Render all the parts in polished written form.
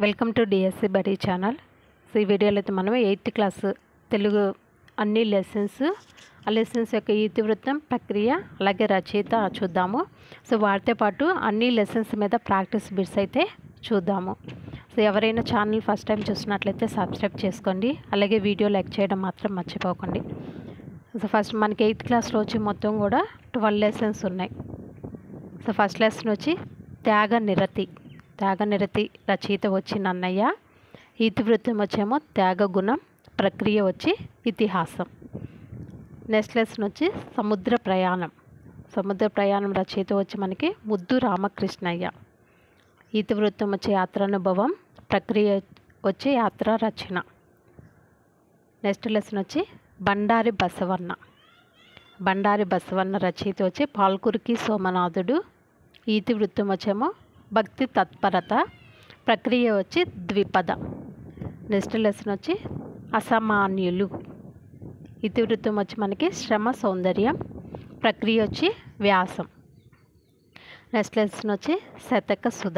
Welcome to DSC బడి channel. So ఈ వీడియోలో అయితే మనం 8th క్లాస్ తెలుగు అన్ని లెసన్స్ ఆ లెసన్స్ యొక్క ఇతివృత్తం, ప్రక్రియ, అలాగే రచయిత చూద్దాము. సో వాటితో పాటు అన్ని లెసన్స్ మీద ప్రాక్టీస్ బిట్స్ అయితే చూద్దాము. సో ఎవరైనా ఛానల్ ఫస్ట్ టైం చూసినట్లయితే సబ్స్క్రైబ్ చేసుకోండి, అలాగే వీడియో లైక్ చేయడం మాత్రం మర్చిపోకండి. సో ఫస్ట్ మనకి 8th క్లాస్లో వచ్చి మొత్తం కూడా 12 లెసన్స్ ఉన్నాయి. సో ఫస్ట్ లెసన్ వచ్చి త్యాగనిరతి. త్యాగనిరతి రచయిత వచ్చి నన్నయ్య, ఇతివృత్తం వచ్చేమో త్యాగగుణం, ప్రక్రియ వచ్చి ఇతిహాసం. నెక్స్ట్ లెసన్ వచ్చి సముద్ర ప్రయాణం. సముద్ర ప్రయాణం రచయిత వచ్చి మనకి ముద్దు రామకృష్ణయ్య, ఇతివృత్తం వచ్చి యాత్రానుభవం, ప్రక్రియ వచ్చి యాత్ర రచన. నెక్స్ట్ లెసన్ వచ్చి బండారి బసవన్న. బండారి బసవన్న రచయిత వచ్చి పాల్కురికి సోమనాథుడు, ఇతివృత్తం వచ్చేమో భక్తి తత్పరత, ప్రక్రియ వచ్చి ద్విపద. నెక్స్ట్ లెసన్ వచ్చి అసామాన్యులు, ఇతివృత్తం వచ్చి మనకి శ్రమ సౌందర్యం, ప్రక్రియ వచ్చి వ్యాసం. నెక్స్ట్ లెసన్ వచ్చి శతక సుధ,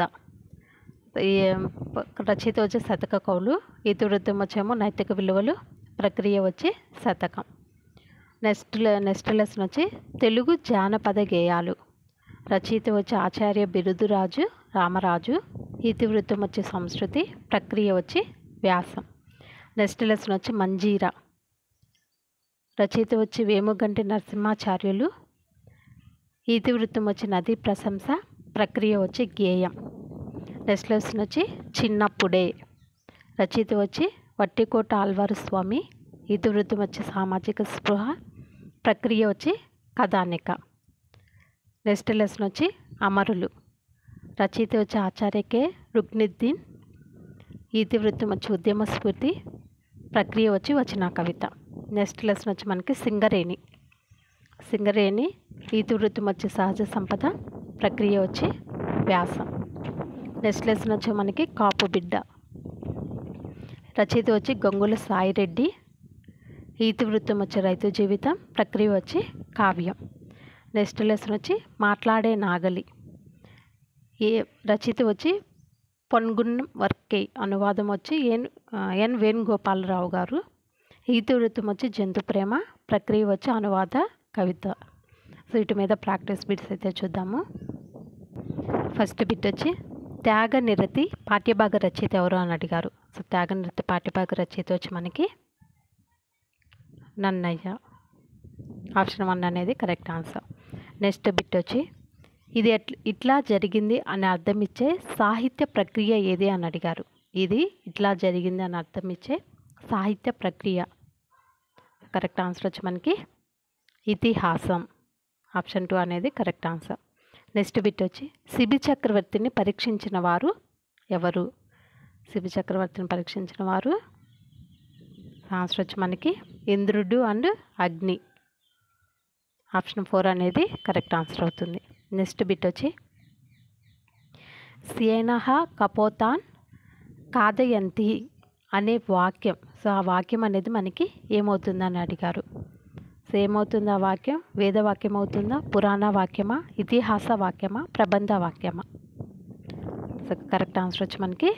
రచయిత వచ్చి శతక కవులు, ఇతివృత్తం వచ్చేమో నైతిక విలువలు, ప్రక్రియ వచ్చి శతకం. నెక్స్ట్ లెసన్ వచ్చి తెలుగు జానపద గేయాలు, రచయిత వచ్చి ఆచార్య బిరుదురాజు రామరాజు, ఇతివృత్తం వచ్చి సంస్కృతి, ప్రక్రియ వచ్చి వ్యాసం. నెక్స్ట్ లెసన్ వచ్చి మంజీరా, రచయిత వచ్చి వేముగంటి నరసింహాచార్యులు, ఇతివృత్తం వచ్చి నదీ ప్రశంస, ప్రక్రియ వచ్చి గేయం. నెక్స్ట్ లెసన్ వచ్చి చిన్నప్పుడే, రచయిత వచ్చి వట్టికోట ఆల్వారు స్వామి, ఇతివృత్తం వచ్చి సామాజిక స్పృహ, ప్రక్రియ వచ్చి కథానిక. నెక్స్ట్ లెసన్ వచ్చి అమరులు, రచయిత వచ్చి ఆచార్య కె రుక్నుద్దీన్, ఇతివృత్తం వచ్చి ఉద్యమ స్ఫూర్తి, ప్రక్రియ వచ్చి వచన కవిత. నెక్స్ట్ లెసన్ వచ్చి మనకి సింగరేణి. సింగరేణి, ఇతివృత్తం వచ్చి సహజ సంపద, ప్రక్రియ వచ్చి వ్యాసం. నెక్స్ట్ లెసన్ వచ్చి మనకి కాపు బిడ్డ, రచయిత వచ్చి గంగుల సాయిరెడ్డి, ఇతివృత్తం వచ్చి రైతు జీవితం, ప్రక్రియ వచ్చి కావ్యం. నెక్స్ట్ లెసన్ వచ్చి మాట్లాడే నాగలి, రచయిత వచ్చి పొన్గున్నం వర్కే, అనువాదం వచ్చి ఎన్ వేణుగోపాలరావు గారు, ఇతివృత్తం వచ్చి జంతు ప్రేమ, ప్రక్రియ వచ్చి అనువాద కవిత. సో వీటి మీద ప్రాక్టీస్ బిట్స్ అయితే చూద్దాము. ఫస్ట్ బిట్ వచ్చి త్యాగనిరతి పాఠ్యభాగ రచయిత ఎవరు అని అడిగారు. సో త్యాగనిరతి పాఠ్యభాగ రచయిత వచ్చి మనకి నన్నయ్య, ఆప్షన్ 1 అనేది కరెక్ట్ ఆన్సర్. నెక్స్ట్ బిట్ వచ్చి ఇది ఇట్లా జరిగింది అని అర్థం ఇచ్చే సాహిత్య ప్రక్రియ ఏది అని అడిగారు. ఇది ఇట్లా జరిగింది అని అర్థం ఇచ్చే సాహిత్య ప్రక్రియ, కరెక్ట్ ఆన్సర్ వచ్చి మనకి ఇతిహాసం, ఆప్షన్ 2 అనేది కరెక్ట్ ఆన్సర్. నెక్స్ట్ బిట్ వచ్చి శిబి చక్రవర్తిని పరీక్షించిన వారు ఎవరు. శిబి చక్రవర్తిని పరీక్షించిన వారు, ఆన్సర్ వచ్చి మనకి ఇంద్రుడు అండ్ అగ్ని, ఆప్షన్ 4 అనేది కరెక్ట్ ఆన్సర్ అవుతుంది. నెక్స్ట్ బిట్ వచ్చి సేనహ కపోతాన్ కాదయంతి అనే వాక్యం. సో ఆ వాక్యం అనేది మనకి ఏమవుతుందని అడిగారు. సో ఏమవుతుంది ఆ వాక్యం? వేదవాక్యం అవుతుందా, పురాణ వాక్యమా, ఇతిహాస వాక్యమా, ప్రబంధ వాక్యమా? సో కరెక్ట్ ఆన్సర్ వచ్చి మనకి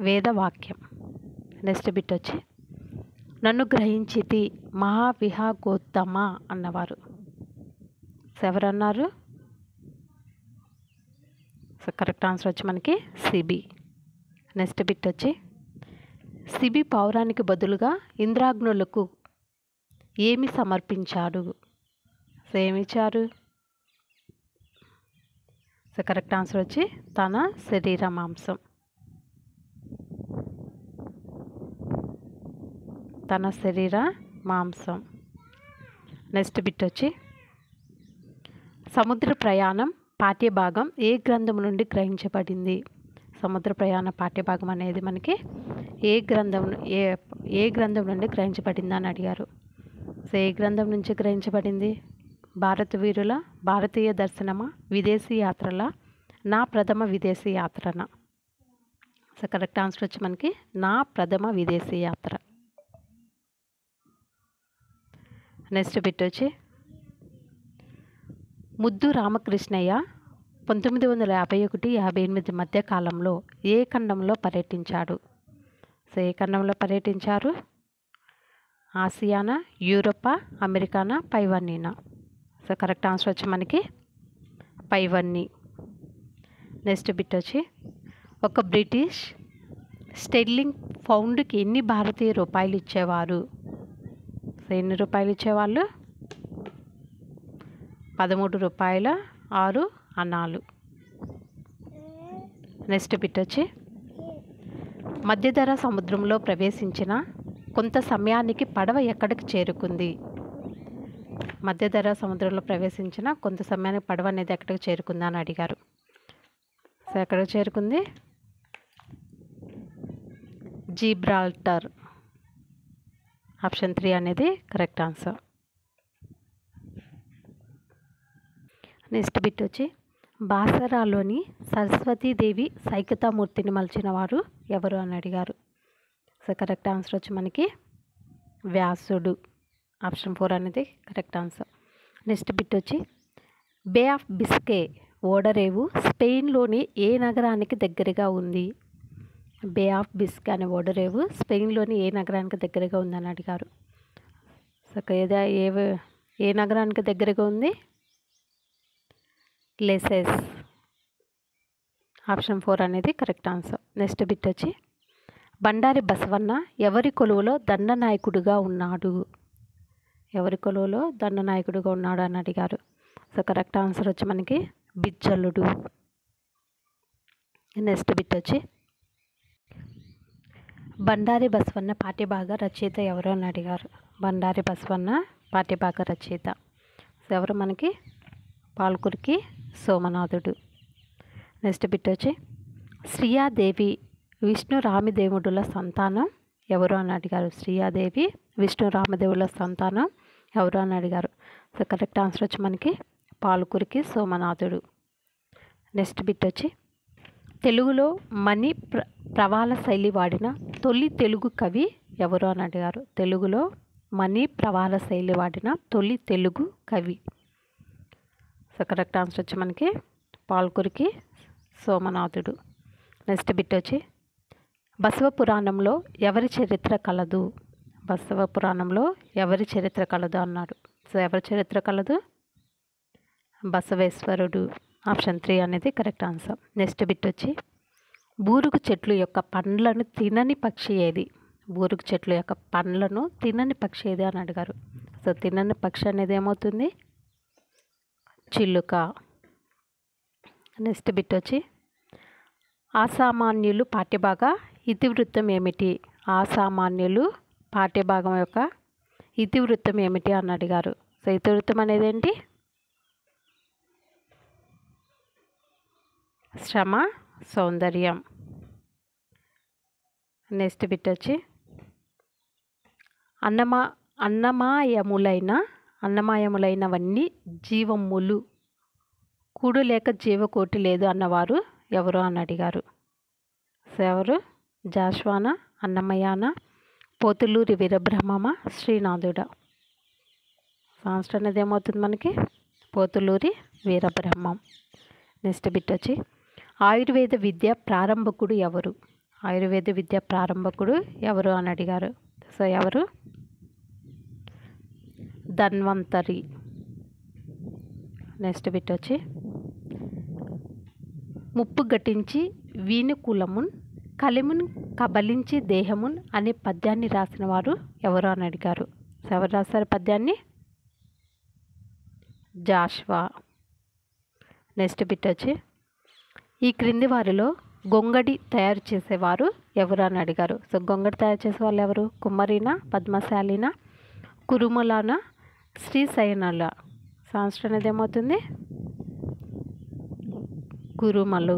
వేదవాక్యం. నెక్స్ట్ బిట్ వచ్చి నన్ను గ్రహించితి మహావిహాగోత్తమ అన్నవారు. సో ఎవరన్నారు? సో కరెక్ట్ ఆన్సర్ వచ్చి మనకి సిబి. నెక్స్ట్ బిట్ వచ్చి సిబి పౌరానికి బదులుగా ఇంద్రాగ్నులకు ఏమి సమర్పించాడు. సో ఏమి ఇచ్చారు? సో కరెక్ట్ ఆన్సర్ వచ్చి తన శరీర మాంసం, తన శరీర మాంసం. నెక్స్ట్ బిట్ వచ్చి సముద్ర ప్రయాణం పాఠ్యభాగం ఏ గ్రంథం నుండి గ్రహించబడింది. సముద్ర ప్రయాణ పాఠ్యభాగం అనేది మనకి ఏ గ్రంథం నుండి గ్రహించబడింది అని అడిగారు. సో ఏ గ్రంథం నుంచి గ్రహించబడింది? భారత వీరుల భారతీయ దర్శనమా, విదేశీ యాత్రల, నా ప్రథమ విదేశీ యాత్రన. సో కరెక్ట్ ఆన్సర్ వచ్చి మనకి నా ప్రథమ విదేశీ యాత్ర. నెక్స్ట్ బిట్ వచ్చి ముద్దు రామకృష్ణయ్య 1951-58 మధ్య కాలంలో ఏ ఖండంలో పర్యటించాడు? సో ఏ ఖండంలో పర్యటించారు? Asiana, Europa, అమెరికానా, పైవన్నీనా? So correct answer వచ్చి మనకి పైవన్నీ. నెక్స్ట్ బిట్ వచ్చి ఒక బ్రిటిష్ స్టెర్లింగ్ పౌండ్కి ఎన్ని భారతీయ రూపాయలు ఇచ్చేవారు? సో ఎన్ని రూపాయలు ఇచ్చేవాళ్ళు? 13 రూపాయల 6 అణాలు. నెక్స్ట్ బిట్ వచ్చి మధ్యధరా సముద్రంలో ప్రవేశించిన కొంత సమయానికి పడవ ఎక్కడికి చేరుకుంది? మధ్యధరా సముద్రంలో ప్రవేశించిన కొంత సమయానికి పడవ అనేది ఎక్కడికి చేరుకుందా అని అడిగారు. సో ఎక్కడికి చేరుకుంది? జిబ్రాల్టర్. ఆప్షన్ 3 అనేది కరెక్ట్ ఆన్సర్. నెక్స్ట్ బిట్ వచ్చి బాసరాలోని సరస్వతీదేవి సైకతామూర్తిని మలిచిన వారు ఎవరు అని అడిగారు. సో కరెక్ట్ ఆన్సర్ వచ్చి మనకి వ్యాసుడు. ఆప్షన్ 4 అనేది కరెక్ట్ ఆన్సర్. నెక్స్ట్ బిట్ వచ్చి బే ఆఫ్ బిస్కే ఓడరేవు స్పెయిన్లోని ఏ నగరానికి దగ్గరగా ఉంది? బే ఆఫ్ బిస్కే అనే ఓడరేవు స్పెయిన్లోని ఏ నగరానికి దగ్గరగా ఉందని అడిగారు. సో ఏ నగరానికి దగ్గరగా ఉంది? లెసెస్. ఆప్షన్ 4 అనేది కరెక్ట్ ఆన్సర్. నెక్స్ట్ బిట్ వచ్చి బండారి బసవన్న ఎవరి కొలువులో దండనాయకుడిగా ఉన్నాడు? ఎవరి కొలువులో దండనాయకుడిగా ఉన్నాడు అని అడిగారు. సో కరెక్ట్ ఆన్సర్ వచ్చి మనకి బిజ్జలుడు. నెక్స్ట్ బిట్ వచ్చి బండారి బసవన్న పాఠ్యభాగ రచయిత ఎవరు అని అడిగారు. బండారి బసవన్న పాఠ్యభాగ రచయిత సో ఎవరు మనకి? పాల్కురికి సోమనాథుడు. నెక్స్ట్ బిట్ వచ్చి శ్రీయాదేవి విష్ణు రామదేవుడుల సంతానం ఎవరు అని అడిగారు. శ్రీయాదేవి విష్ణు రామదేవుల సంతానం ఎవరు అని అడిగారు. సో కరెక్ట్ ఆన్సర్ వచ్చి మనకి పాల్కురికి సోమనాథుడు. నెక్స్ట్ బిట్ వచ్చి తెలుగులో మణి ప్రవాళ శైలి వాడిన తొలి తెలుగు కవి ఎవరు అని అడిగారు. తెలుగులో మణి ప్రవాళ శైలి వాడిన తొలి తెలుగు కవి. సో కరెక్ట్ ఆన్సర్ వచ్చి మనకి పాల్కురికి సోమనాథుడు. నెక్స్ట్ బిట్ వచ్చి బసవ పురాణంలో ఎవరి చరిత్ర కలదు? బసవ పురాణంలో ఎవరి చరిత్ర కలదు అన్నాడు. సో ఎవరి చరిత్ర కలదు? బసవేశ్వరుడు. ఆప్షన్ 3 అనేది కరెక్ట్ ఆన్సర్. నెక్స్ట్ బిట్ వచ్చి బూరుగు చెట్లు యొక్క పండ్లను తినని పక్షి ఏది? బూరుగు చెట్లు యొక్క పండ్లను తినని పక్షి ఏది అని అడిగారు. సో తినని పక్షి అనేది ఏమవుతుంది? చిలుక. నెక్స్ట్ బిట్ వచ్చి అసామాన్యులు పాఠ్యభాగ ఇతివృత్తం ఏమిటి? అసామాన్యులు పాఠ్యభాగం యొక్క ఇతివృత్తం ఏమిటి అని అడిగారు. సో ఇతివృత్తం అనేది ఏంటి? శ్రమ, సౌందర్యం. నెక్స్ట్ బిట్ వచ్చి అన్నమయములైనవన్నీ జీవములు కూడు లేక జీవకోటి లేదు అన్నవారు ఎవరు అని అడిగారు. సో ఎవరు? జాష్వాన, అన్నమయాన, పోతులూరి వీరబ్రహ్మమ, శ్రీనాథుడ. ఆన్సర్ అనేది ఏమవుతుంది మనకి? పోతులూరి వీరబ్రహ్మం. నెక్స్ట్ బిట్ వచ్చి ఆయుర్వేద విద్య ప్రారంభకుడు ఎవరు? ఆయుర్వేద విద్య ప్రారంభకుడు ఎవరు అని అడిగారు. సో ఎవరు? ధన్వంతరి. నెక్స్ట్ బిట్ వచ్చి ముప్పు ఘటించి వీనుకులమున్ కలిమున్ కబలించి దేహమున్ అనే పద్యాన్ని రాసిన వారు ఎవరు అని అడిగారు. సో ఎవరు రాశారు పద్యాన్ని? జాష్వా. నెక్స్ట్ బిట్ వచ్చి ఈ క్రింది వారిలో గొంగడి తయారు చేసేవారు ఎవరు అని అడిగారు. సో గొంగడి తయారు చేసే వాళ్ళు ఎవరు? కుమ్మరినా, పద్మశాలినా, కురుమలానా, శ్రీశయనల. ఆన్సర్ అనేది ఏమవుతుంది? కురుమలు.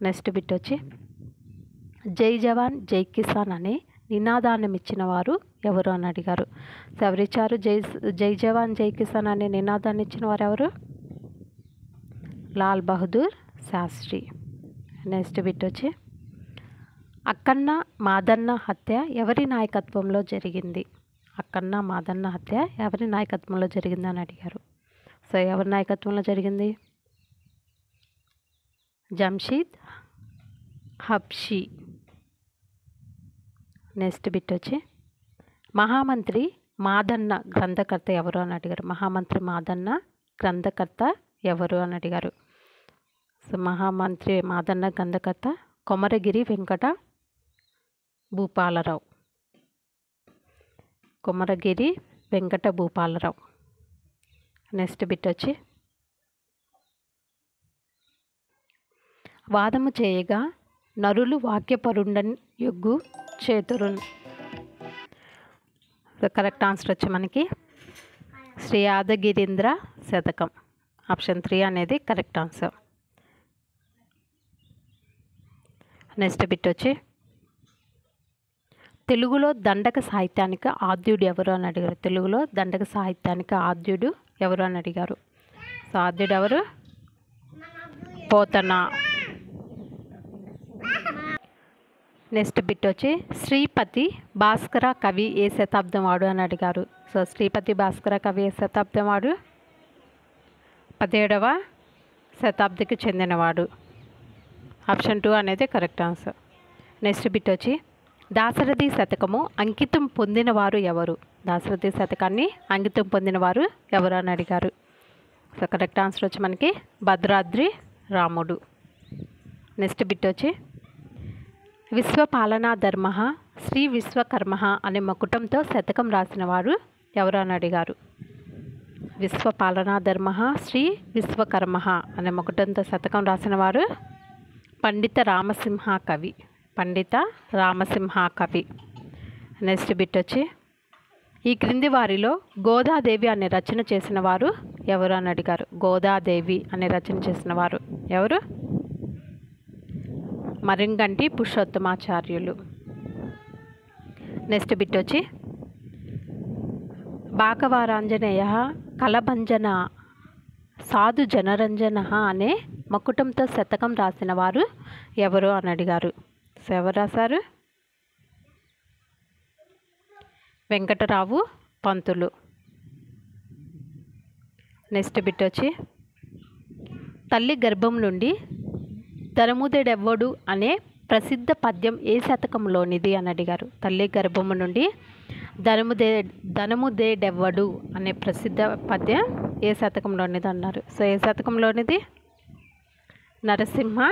నెక్స్ట్ బిట్ వచ్చి జై జవాన్ జై కిసాన్ అనే నినాదానం ఇచ్చిన వారు ఎవరు అని అడిగారు. సో ఎవరిచ్చారు జై జవాన్ జై కిసాన్ అనే నినాదాన్ని ఇచ్చిన వారు ఎవరు? లాల్ బహదూర్ శాస్త్రి. నెక్స్ట్ బిట్ వచ్చి అక్కన్న మాదన్న హత్య ఎవరి నాయకత్వంలో జరిగింది? అక్కన్న మాదన్న హత్య ఎవరి నాయకత్వంలో జరిగింది అని అడిగారు. సో ఎవరి నాయకత్వంలో జరిగింది? జంషీద్ హబ్షీ. నెక్స్ట్ బిట్ వచ్చి మహామంత్రి మాదన్న గ్రంథకర్త ఎవరు అని అడిగారు. మహామంత్రి మాదన్న గ్రంథకర్త ఎవరు అని అడిగారు. సో మహామంత్రి మాదన్న గ్రంథకర్త కొమరగిరి వెంకట భూపాలరావు. కొమరగిరి వెంకట భూపాలరావు. నెక్స్ట్ బిట్ వచ్చి వాదము చేయగా నరులు వాక్యపరుండన్ యొగ్గు చేతురున్. కరెక్ట్ ఆన్సర్ వచ్చి మనకి శ్రీ యాదగిరీంద్ర శతకం. ఆప్షన్ 3 అనేది కరెక్ట్ ఆన్సర్. నెక్స్ట్ బిట్ వచ్చి తెలుగులో దండక సాహిత్యానికి ఆద్యుడు ఎవరు అని అడిగారు. తెలుగులో దండక సాహిత్యానికి ఆద్యుడు ఎవరు అని అడిగారు. సో ఆద్యుడు ఎవరు? పోతన. నెక్స్ట్ బిట్ వచ్చి శ్రీపతి భాస్కర కవి ఏ శతాబ్దం వాడు అని అడిగారు. సో శ్రీపతి భాస్కర కవి ఏ శతాబ్దం వాడు? 17వ శతాబ్దికి చెందినవాడు. ఆప్షన్ 2 అనేది కరెక్ట్ ఆన్సర్. నెక్స్ట్ బిట్ వచ్చి దాశరథి శతకము అంకితం పొందినవారు ఎవరు? దాశరథి శతకాన్ని అంకితం పొందినవారు ఎవరు అని అడిగారు. సో కరెక్ట్ ఆన్సర్ వచ్చి మనకి భద్రాద్రి రాముడు. నెక్స్ట్ బిట్ వచ్చి విశ్వపాలనా ధర్మ శ్రీ విశ్వకర్మ అనే మకుటంతో శతకం రాసిన వారు ఎవరు అని అడిగారు. విశ్వపాలనా ధర్మ శ్రీ విశ్వకర్మ అనే మకుటంతో శతకం రాసిన వారు పండిత రామసింహ కవి. పండిత రామసింహ కవి. నెక్స్ట్ బిట్ వచ్చి ఈ క్రింది వారిలో గోదాదేవి అనే రచన చేసిన వారు ఎవరు అని అడిగారు. గోదాదేవి అనే రచన చేసిన వారు ఎవరు? మరింగంటి పురుషోత్తమాచార్యులు. నెక్స్ట్ బిట్ వచ్చి బాకవారాంజనేయ కలభంజన సాధు జనరంజన అనే మకుటంతో శతకం రాసిన వారు ఎవరు అని అడిగారు. సో ఎవరు రాశారు? వెంకటరావు పంతులు. నెక్స్ట్ బిట్ వచ్చి తల్లి గర్భం నుండి ధనముదేడెవ్వడు అనే ప్రసిద్ధ పద్యం ఏ శతకంలోనిది అని అడిగారు. తల్లి గర్భము నుండి ధనముదేడెవ్వడు అనే ప్రసిద్ధ పద్యం ఏ శతకంలోనిది అన్నారు. సో ఏ శతకంలోనిది? నరసింహ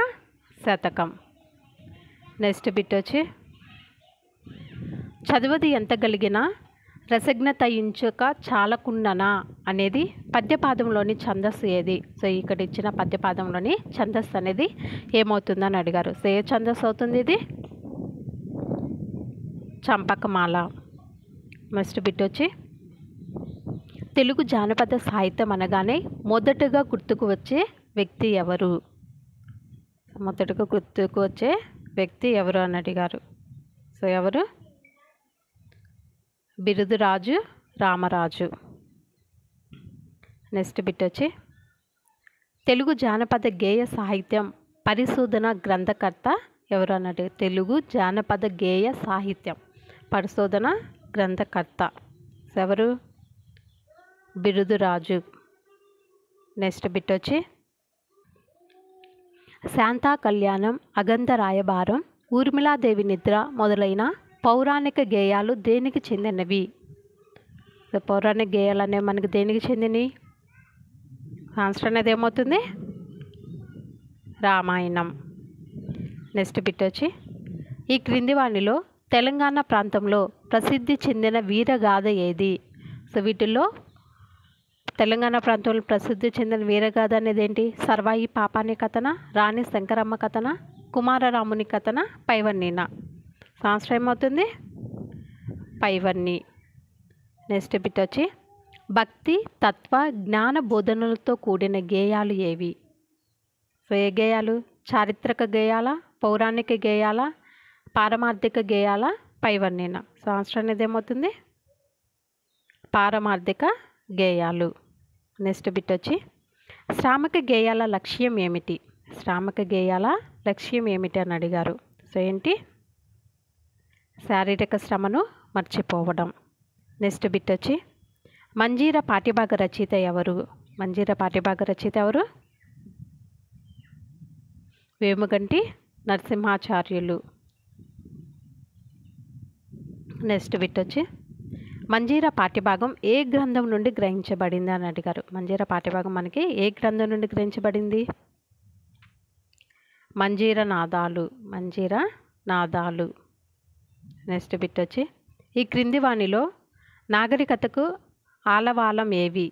శతకం. నెక్స్ట్ బిట్ వచ్చి చదువది ఎంత కలిగినా రసజ్ఞత ఇంచుక చాలకుండనా అనేది పద్యపాదంలోని ఛందస్సు ఏది? సో ఇక్కడ ఇచ్చిన పద్యపాదంలోని ఛందస్సు అనేది ఏమవుతుందని అడిగారు. సో ఏ ఛందస్సు అవుతుంది ఇది? చంపకమాల. నెక్స్ట్ బిట్ వచ్చి తెలుగు జానపద సాహిత్యం అనగానే మొదటగా గుర్తుకు వచ్చే వ్యక్తి ఎవరు? మొదటగా గుర్తుకు వచ్చే వ్యక్తి ఎవరు అని అడిగారు. సో ఎవరు? బిరుదురాజు రామరాజు. నెక్స్ట్ బిట్ వచ్చి తెలుగు జానపద గేయ సాహిత్యం పరిశోధన గ్రంథకర్త ఎవరు అన్నట్టు. తెలుగు జానపద గేయ సాహిత్యం పరిశోధన గ్రంథకర్త ఎవరు? బిరుదురాజు. నెక్స్ట్ బిట్ వచ్చి శాంతా కళ్యాణం అగంధ రాయబారం ఊర్మిళాదేవి నిద్ర మొదలైన పౌరాణిక గేయాలు దేనికి చెందినవి? పౌరాణిక గేయాలు అనేవి మనకి దేనికి చెందినవి? ఆన్సర్ అనేది ఏమవుతుంది? రామాయణం. నెక్స్ట్ బిట్ వచ్చి ఈ క్రింది వానిలో తెలంగాణ ప్రాంతంలో ప్రసిద్ధి చెందిన వీరగాథ ఏది? సో వీటిల్లో తెలంగాణ ప్రాంతంలో ప్రసిద్ధి చెందిన వీరగాథ అనేది ఏంటి? సర్వాయి పాపాని కథన, రాణి శంకరమ్మ కథన, కుమారరాముని కథన, పైవన్నీన. ఆన్సర్ ఏమవుతుంది? పైవన్నీ. నెక్స్ట్ బిట్ వచ్చి భక్తి తత్వ జ్ఞాన బోధనలతో కూడిన గేయాలు ఏవి? సో ఏ గేయాలు? చారిత్రక గేయాల, పౌరాణిక గేయాల, పారమార్థిక గేయాల, పైవన్నీన. సో ఆన్సర్ అనేది ఏమవుతుంది? పారమార్థిక గేయాలు. నెక్స్ట్ బిట్ వచ్చి శ్రామిక గేయాల లక్ష్యం ఏమిటి? శ్రామిక గేయాల లక్ష్యం ఏమిటి అని అడిగారు. సో ఏంటి? శారీరక శ్రమను మర్చిపోవడం. నెక్స్ట్ బిట్ వచ్చి మంజీర పాఠ్యభాగ రచయిత ఎవరు? మంజీర పాఠ్యభాగ రచయిత ఎవరు? వేముగంటి నరసింహాచార్యులు. నెక్స్ట్ బిట్ వచ్చి మంజీరా పాఠ్యభాగం ఏ గ్రంథం నుండి గ్రహించబడింది అని అడిగారు. మంజీరా పాఠ్యభాగం మనకి ఏ గ్రంథం నుండి గ్రహించబడింది? మంజీరా నాదాలు. నెక్స్ట్ బిట్ వచ్చి ఈ క్రింది వాణిలో నాగరికతకు ఆలవాలం ఏవి?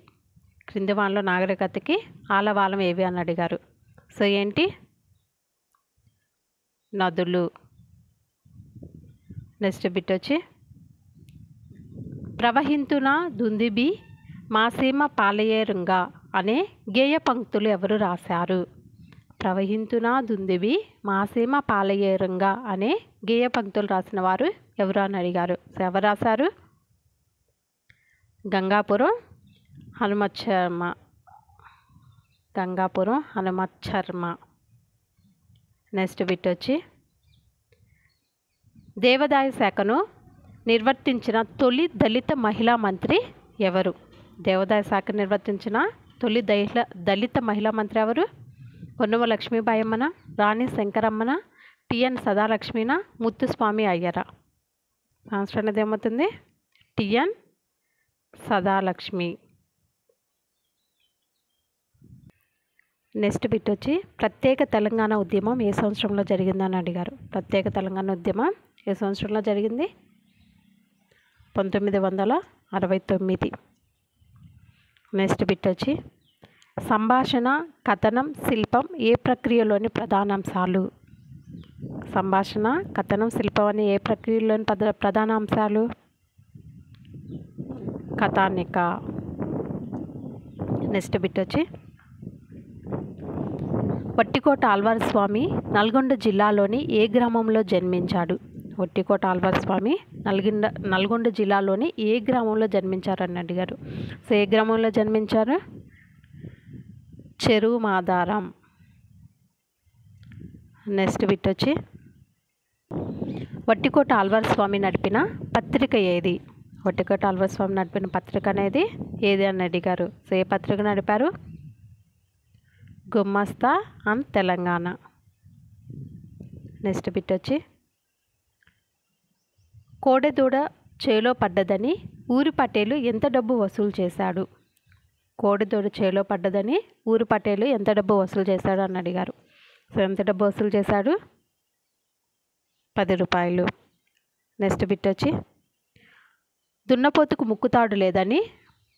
క్రింది వాణిలో నాగరికతకి ఆలవాలం ఏవి అని అడిగారు. సో ఏంటి? నదులు. నెక్స్ట్ బిట్ వచ్చి ప్రవహింతున దుందిబి మాసీమ పాలయేరుంగా అనే గేయ పంక్తులు ఎవరు రాశారు? ప్రవహింతున దుందిబి మాసీమ పాలయేరుంగా అనే గేయ పంక్తులు రాసిన వారు ఎవరు అని అడిగారు. సో ఎవరు రాశారు? గంగాపురం హనుమత్ శర్మ. నెక్స్ట్ బిట్ వచ్చి దేవాదాయ శాఖను నిర్వర్తించిన తొలి దళిత మహిళా మంత్రి ఎవరు? దేవాదాయ శాఖ నిర్వర్తించిన తొలి దళిత మహిళా మంత్రి ఎవరు? పొన్నవ లక్ష్మీబాయి అమ్మన, రాణి శంకరమ్మన, టిఎన్ సదాలక్ష్మిన, ముత్తుస్వామి అయ్యరా? ఆన్సర్ అనేది ఏమవుతుంది? టిఎన్ సదాలక్ష్మి. నెక్స్ట్ బిట్ వచ్చి ప్రత్యేక తెలంగాణ ఉద్యమం ఏ సంవత్సరంలో జరిగిందని అడిగారు. ప్రత్యేక తెలంగాణ ఉద్యమం ఏ సంవత్సరంలో జరిగింది? 1969. నెక్స్ట్ బిట్ వచ్చి సంభాషణ, కథనం, శిల్పం ఏ ప్రక్రియలోని ప్రధాన అంశాలు? సంభాషణ, కథనం, శిల్పం అనే ఏ ప్రక్రియలోని ప్రధాన అంశాలు? కథానిక. నెక్స్ట్ బిట్ వచ్చి వట్టికోట ఆళ్వార్ స్వామి నల్గొండ జిల్లాలోని ఏ గ్రామంలో జన్మించాడు? వట్టికోట ఆళ్వార్ స్వామి నల్గొండ జిల్లాలోని ఏ గ్రామంలో జన్మించారని అడిగారు. సో ఏ గ్రామంలో జన్మించారు? చెరువు మాదారం. నెక్స్ట్ బిట్ వచ్చి వట్టికోట ఆళ్వార్ స్వామి నడిపిన పత్రిక ఏది? వట్టికోట ఆళ్వార్ స్వామి నడిపిన పత్రిక అనేది ఏది అని అడిగారు. సో ఏ పత్రిక నడిపారు? గుమ్మస్తా అండ్ తెలంగాణ. నెక్స్ట్ బిట్ వచ్చి కోడెదూడ చేలో పడ్డదని ఊరి పటేలు ఎంత డబ్బు వసూలు చేశాడు? కోడెదూడ చేలో పడ్డదని ఊరి పటేలు ఎంత డబ్బు వసూలు చేశాడు అని అడిగారు. సో ఎంత డబ్బు వసూలు చేశాడు? 10 రూపాయలు. నెక్స్ట్ బిట్ వచ్చి దున్నపోతుకు ముక్కుతాడు లేదని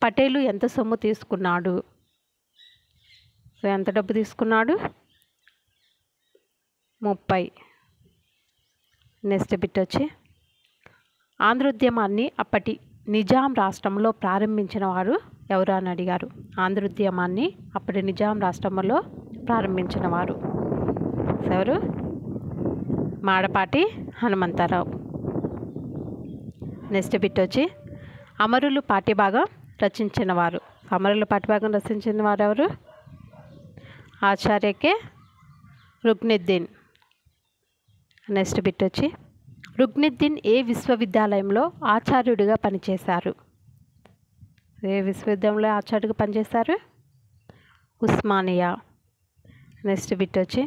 పటేలు ఎంత సొమ్ము తీసుకున్నాడు? సో ఎంత డబ్బు తీసుకున్నాడు? 30. నెక్స్ట్ బిట్ వచ్చి ఆంధ్రోద్యమాన్ని అప్పటి నిజాం రాష్ట్రంలో ప్రారంభించిన వారు ఎవరు అని అడిగారు. ఆంధ్రోద్యమాన్ని అప్పటి నిజాం రాష్ట్రంలో ప్రారంభించిన వారు ఎవరు? మాడపాటి హనుమంతరావు. నెక్స్ట్ బిట్ వచ్చి అమరులు పాఠ్యభాగం రచించిన వారు. అమరులు పాఠ్యభాగం రచించిన వారు ఎవరు? ఆచార్య కె రుక్నుద్దీన్. నెక్స్ట్ బిట్ వచ్చి రుక్నుద్దీన్ ఏ విశ్వవిద్యాలయంలో ఆచార్యుడిగా పనిచేశారు? ఏ విశ్వవిద్యాలయంలో ఆచార్యుడిగా పనిచేశారు? ఉస్మానియా. నెక్స్ట్ బిట్ వచ్చి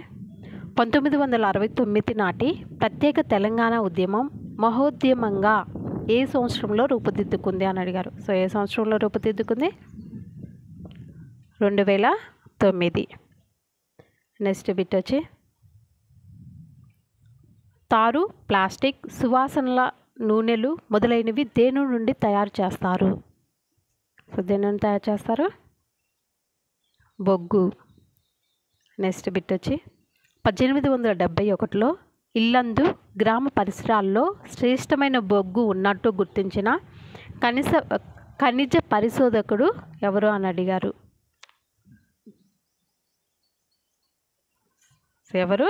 1969 నాటి ప్రత్యేక తెలంగాణ ఉద్యమం మహోద్యమంగా ఏ సంవత్సరంలో రూపుదిద్దుకుంది అని అడిగారు. సో ఏ సంవత్సరంలో రూపుదిద్దుకుంది? 2009. నెక్స్ట్ బిట్ వచ్చి తారు, ప్లాస్టిక్, సువాసనల నూనెలు మొదలైనవి దేని నుండి తయారు చేస్తారు? సో దేని నుండి తయారు చేస్తారు? బొగ్గు. నెక్స్ట్ బిట్ వచ్చి 1871లో ఇల్లందు గ్రామ పరిసరాల్లో శ్రేష్టమైన బొగ్గు ఉన్నట్టు గుర్తించిన ఖనిజ పరిశోధకుడు ఎవరు అని అడిగారు. ఎవరు?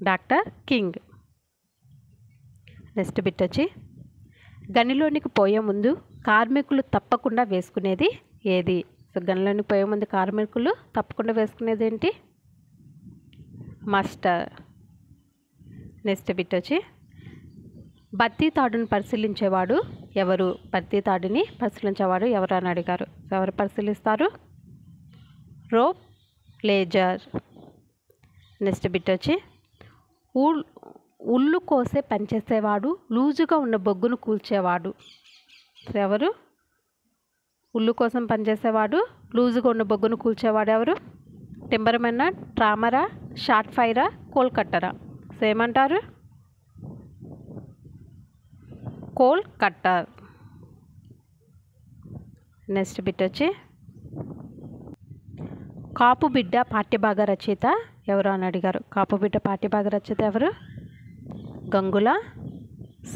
Doctor king. నెక్స్ట్ బిట్ వచ్చి గనిలోనికి పోయే ముందు కార్మికులు తప్పకుండా వేసుకునేది ఏది? సో గనిలోనికి పోయే ముందు కార్మికులు తప్పకుండా వేసుకునేది ఏంటి? మస్టర్. నెక్స్ట్ బిట్ వచ్చి బత్తి తాడును పరిశీలించేవాడు ఎవరు? బత్తి తాడుని పరిశీలించేవాడు ఎవరు అని అడిగారు. ఎవరు పరిశీలిస్తారు? Rope laser. నెక్స్ట్ బిట్ వచ్చి ఉల్లు కోసే పనిచేసేవాడు, లూజుగా ఉన్న బొగ్గును కూల్చేవాడు. ఎవరు? ఉల్లు కోసం పనిచేసేవాడు, లూజుగా ఉన్న బొగ్గును కూల్చేవాడు ఎవరు? టింబర్మెన్నా, ట్రామరా, షార్ట్ ఫైరా, కోల్ కట్టరా? సో ఏమంటారు? Coal cutter. నెక్స్ట్ బిట్ వచ్చి కాపు బిడ్డ పాఠ్యభాగ రచయిత ఎవరు అని అడిగారు. కాపు బిడ్డ పాఠ్యభాగ రచయిత ఎవరు? గంగుల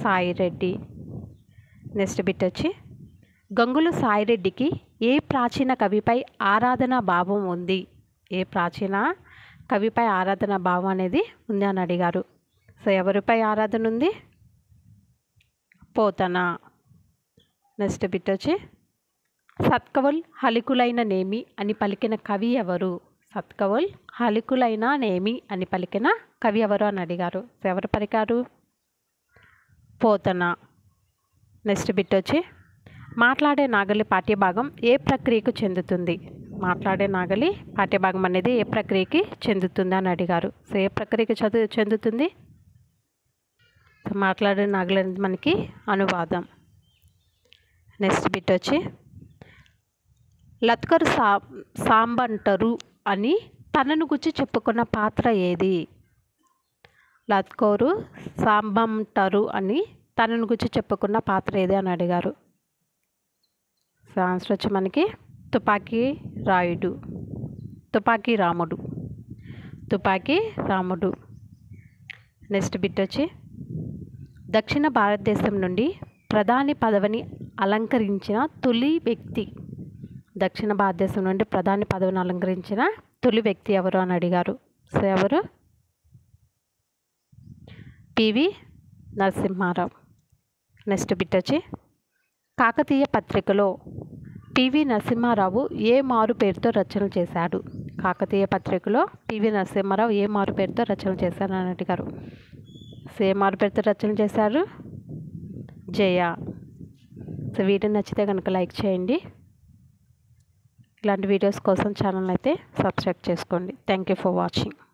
సాయిరెడ్డి. నెక్స్ట్ బిట్ వచ్చి గంగుల సాయిరెడ్డికి ఏ ప్రాచీన కవిపై ఆరాధనా భావం ఉంది? ఏ ప్రాచీన కవిపై ఆరాధనా భావం అనేది ఉంది అని అడిగారు. సో ఎవరిపై ఆరాధన ఉంది? పోతన. నెక్స్ట్ బిట్ వచ్చి సత్కవుల్ హలికులైన నేమి అని పలికిన కవి ఎవరు? సత్కవుల్ హలికులైన నేమి అని పలికిన కవి ఎవరు అని అడిగారు. సో ఎవరు పలికారు? పోతన. నెక్స్ట్ బిట్ వచ్చి మాట్లాడే నాగలి పాఠ్యభాగం ఏ ప్రక్రియకు చెందుతుంది? మాట్లాడే నాగలి పాఠ్యభాగం అనేది ఏ ప్రక్రియకి చెందుతుంది అని అడిగారు. సో ఏ ప్రక్రియకి చెందుతుంది? సో మాట్లాడే నాగలి అనేది మనకి అనువాదం. నెక్స్ట్ బిట్ వచ్చి లత్కరు సాంబంటరు అని తనను గురించి చెప్పుకున్న పాత్ర ఏది? లత్కోరు సాంబంటరు అని తనను గురించి చెప్పుకున్న పాత్ర ఏది అని అడిగారు. సో ఆన్సర్ వచ్చి మనకి తుపాకీ రాయుడు, తుపాకీ రాముడు, తుపాకీ రాముడు. నెక్స్ట్ బిట్ వచ్చి దక్షిణ భారతదేశం నుండి ప్రధాని పదవిని అలంకరించిన తొలి వ్యక్తి. దక్షిణ భారతదేశం నుండి ప్రధాని పదవిని అలంకరించిన తొలి వ్యక్తి ఎవరు అని అడిగారు. సో ఎవరు? పివి నరసింహారావు. నెక్స్ట్ బిట్ వచ్చి కాకతీయ పత్రికలో పివి నరసింహారావు ఏ మారు పేరుతో రచనలు చేశాడు? కాకతీయ పత్రికలో పివి నరసింహారావు ఏ మారు పేరుతో రచనలు చేశారు అని అడిగారు. సో ఏ మారు పేరుతో రచనలు చేశారు? జయ. సో వీడియో నచ్చితే కనుక లైక్ చేయండి. ఇలాంటి వీడియోస్ కోసం ఛానల్ అయితే సబ్స్క్రైబ్ చేసుకోండి. Thank you for watching.